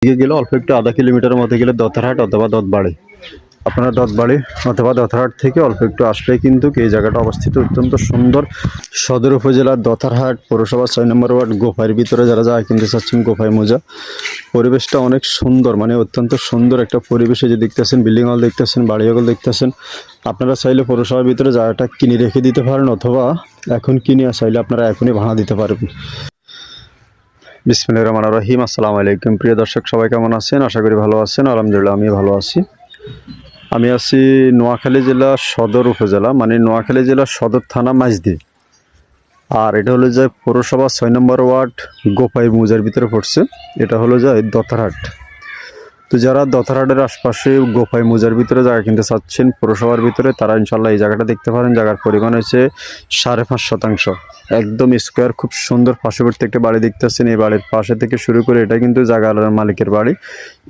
দিকে গেলে অল্প একটু আধা কিলোমিটারের মধ্যে গেলে দতারহাট অথবা দতবাড়ি। আপনারা দতবাড়ি অথবা দতারহাট থেকে অল্প একটু আসলেই কিন্তু এই জায়গাটা অবস্থিত, অত্যন্ত সুন্দর। সদর উপজেলার দতারহাট পৌরসভা 6 নম্বর ওয়ার্ড গোফাইয়ের ভিতরে যারা যায় কিনতে চাচ্ছেন গোফাই মোজা। পরিবেশটা অনেক সুন্দর, মানে অত্যন্ত সুন্দর একটা পরিবেশে যে দেখতেছেন বিল্ডিং হল দেখতেছেন, বাড়ি হল দেখতেছেন। আপনারা চাইলে পৌরসভার ভিতরে জায়গাটা কিনে রেখে দিতে পারেন, অথবা এখন কিনে চাইলে আপনারা এখনই ভাড়া দিতে পারবেন। বিসমিল্লাহির রহমানির রহিম। আসসালামু আলাইকুম প্রিয় দর্শক, সবাই কেমন আছেন? আশা করি ভালো আছেন। আলহামদুলিল্লাহ আমি ভালো আছি। আমি আছি নোয়াখালী জেলা সদর উপজেলা, মানে নোয়াখালী জেলা সদর থানা মাইজদি। আর এটা হলো যে পৌরসভা 6 নম্বর ওয়ার্ড গোপাই মৌজার ভিতরে পড়ছে। এটা হলো যে দতারহাট। তো যারা দতারহাটের আশপাশে গোপাই মৌজার ভিতরে জায়গা কিনতে চাচ্ছেন পৌরসভার ভিতরে, তারা ইনশাল্লাহ এই জায়গাটা দেখতে পারেন। জায়গার পরিমাণ হচ্ছে 5.5 শতাংশ, একদম স্কোয়ার, খুব সুন্দর। পার্শ্ববর্তী একটা বাড়ি দেখতেছেন, এই বাড়ির পাশে থেকে শুরু করে এটা কিন্তু জায়গাওয়ালার মালিকের বাড়ি।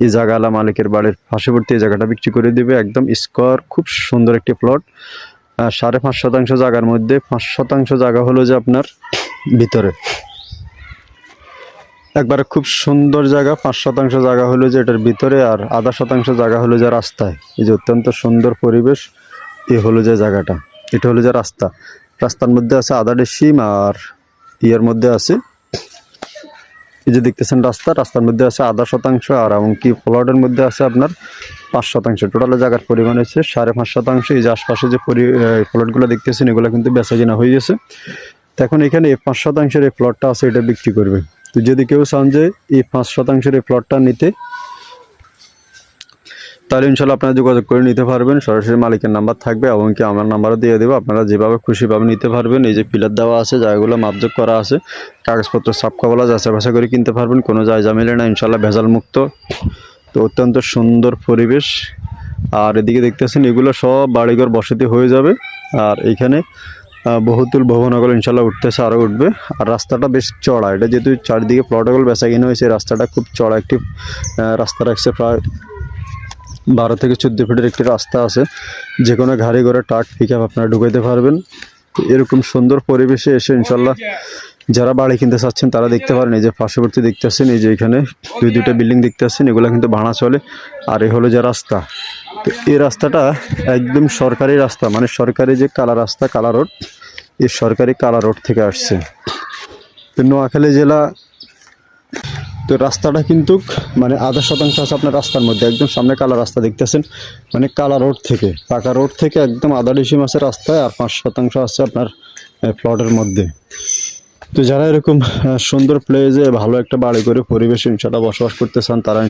এই জায়গাওয়ালা মালিকের বাড়ির পার্শ্ববর্তী এই জায়গাটা বিক্রি করে দিবে, একদম স্কোয়ার, খুব সুন্দর একটি প্লট। 5.5 শতাংশ জায়গার মধ্যে 5 শতাংশ জায়গা হলো যে আপনার ভিতরে, একবারে খুব সুন্দর জায়গা। 5 শতাংশ জায়গা হলো যে এটার ভিতরে, আর আধা শতাংশ জায়গা হলো যে রাস্তায়। এই যে অত্যন্ত সুন্দর পরিবেশ, এ হলো যে জায়গাটা, এটা হলো যে রাস্তা। রাস্তার মধ্যে আছে আধা ডিসিম, আর ইয়ের মধ্যে আছে এই যে দেখতেছেন রাস্তার মধ্যে আছে আধা শতাংশ, আর এমনকি প্লটের মধ্যে আছে আপনার 5 শতাংশ। টোটাল জায়গার পরিমাণ হচ্ছে 5.5 শতাংশ। এই যে আশপাশে যে প্লটগুলো দেখতেছেন এগুলো কিন্তু বেচা কিনা হয়ে গেছে। তো এখন এখানে এই 5 শতাংশের এই প্লটটা আছে, এটা বিক্রি করবে। তো যদি কেউ চান যে এই 5 শতাংশের এই প্লটটা নিতে, তাহলে ইনশাল্লাহ আপনারা যোগাযোগ করে নিতে পারবেন। সরাসরি মালিকের নাম্বার থাকবে, এমনকি আমার নাম্বারও দিয়ে দেবো। আপনারা যেভাবে খুশিভাবে নিতে পারবেন। এই যে পিলার দেওয়া আছে, জায়গাগুলো মাপযোগ করা আছে, কাগজপত্র সাপকাওয়ালা যাচাই বাছাই করে কিনতে পারবেন। কোনো জায়গা মিলে না, ইনশাল্লাহ ভেজাল মুক্ত। তো অত্যন্ত সুন্দর পরিবেশ। আর এদিকে দেখতেছেন এগুলো সব বাড়িঘর বসতি হয়ে যাবে। আর এইখানে বহুতল ভবনগুলো ইনশাল্লাহ উঠতেছে, আরও উঠবে। আর রাস্তাটা বেশ চড়া, এটা যেহেতু চারিদিকে প্লটগুলো বেচা কিনা হয়েছে, রাস্তাটা খুব চড়া একটি রাস্তা রাখছে। প্রায় 12 থেকে 14 ফিটের একটি রাস্তা আছে, যে কোনো গাড়ি ঘোড়া ট্রাক পিক আপ আপনারা ঢুকাইতে পারবেন। তো এরকম সুন্দর পরিবেশে এসে ইনশাল্লাহ যারা বাড়ি কিনতে চাচ্ছেন তারা দেখতে পারেন। এই যে পার্শ্ববর্তী দেখতেছেন, এই যে এখানে দুইটা বিল্ডিং দেখতে পাচ্ছেন, এগুলো কিন্তু ভাড়া চলে। আর এই হলো যে রাস্তা। তো এই রাস্তাটা একদম সরকারি রাস্তা, মানে সরকারি যে কালা রাস্তা, কালা রোড, এই সরকারি কালা রোড থেকে আসছে। তো নোয়াখালী জেলা, তো রাস্তাটা কিন্তু মানে আধা শতাংশ আছে আপনার রাস্তার মধ্যে, একদম সামনে কালা রাস্তা দেখতেছেন, মানে কালা রোড থেকে, পাকা রোড থেকে একদম আধা ডিসিম আছে রাস্তায়, আর 5 শতাংশ আছে আপনার প্লটের মধ্যে। তো যারা এরকম সুন্দর প্লেসে ভালো একটা বাড়ি করে পরিবেশ ইনশাল্লাহ বসবাস করতে চান, তারা